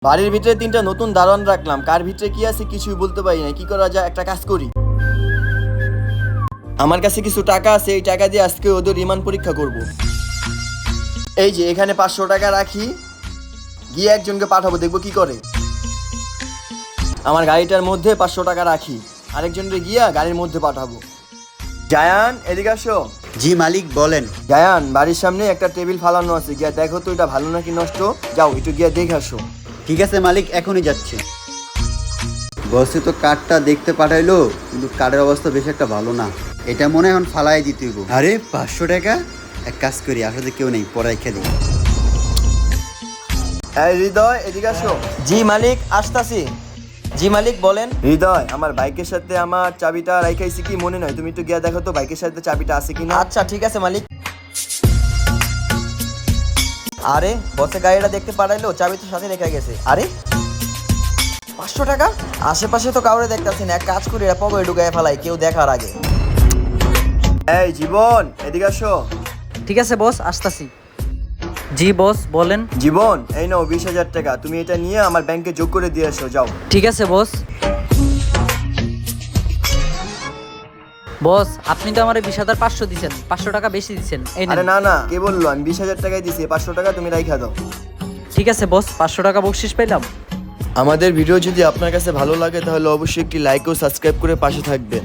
বাড়ির ভিতরে তিনটা নতুন দারোয়ান রাখলাম, কার ভিতরে কি আছে কিছুই বলতে পারি না। কি করা যায়, একটা কাজ করি। আমার কাছে কিছু টাকা আছে, এই টাকা দিয়ে আজকে ওদের রিমান্ড পরীক্ষা করব। এই যে এখানে 500 টাকা রাখি, গিয়ে একজনকে পাঠাবো, দেখবো কি করে। আমার গাড়িটার মধ্যে 500 টাকা রাখি, আরেকজনকে গিয়া গাড়ির মধ্যে পাঠাবো। জায়ান, এদিকে আসো। জি মালিক বলেন। জায়ান, বাড়ির সামনে একটা টেবিল ফালানো আছে, গিয়া দেখো তো এটা ভালো নাকি নষ্ট। যাও একটু গিয়া দেখে আসো। ঠিক আছে মালিক, এখনই যাচ্ছে। বসে তো কার্ডটা দেখতে পাঠাইলো, কিন্তু কার্ডের অবস্থা বেশ একটা ভালো না। এটা মনে হয় এখন ফালাই দিতে হইব। আরে 500 টাকা, এক কাজ করি, আসলে কেউ নেই, পরে রেখে দিই। এই হৃদয়, এদিকে আসো। জি মালিক, আসতাছি। জি মালিক বলেন। হৃদয়, আমার বাইকের সাথে আমার চাবিটা রাখাইছি কি মনে নয়, তুমি একটু গিয়া দেখো তো বাইকের সাথে চাবিটা আছে কিনা। আচ্ছা ঠিক আছে মালিক। আরে বসে গাড়িটা দেখতে পাঠাইলো, চাবি তো সাথে রেখে গেছে। আরে 500 টাকা, আশেপাশে তো কাউরে দেখতেছি না। এক কাজ করি, এটা পকেটে ঢুকায় ফেলাই, কেউ দেখার আগে। এই জীবন, এদিকে আসো। ঠিক আছে বস, আসতাছি। জি বস বলেন। জীবন, এই নাও 20,000 টাকা, তুমি এটা নিয়ে আমার ব্যাংকে যোগ করে দিয়ে আসো, যাও। ঠিক আছে বস। বস আপনি তো আমার 20,500 দিচ্ছেন, 500 টাকা বেশি দিচ্ছেন। এই আরে নেন। না না, কে বললো, আমি 20,000 টাকাই দিছি, 500 টাকা তুমি রাইখা দাও। ঠিক আছে বস, 500 টাকা বকশিশ পেলাম। আমাদের ভিডিও যদি আপনার কাছে ভালো লাগে তাহলে অবশ্যই একটি লাইক ও সাবস্ক্রাইব করে পাশে থাকবেন।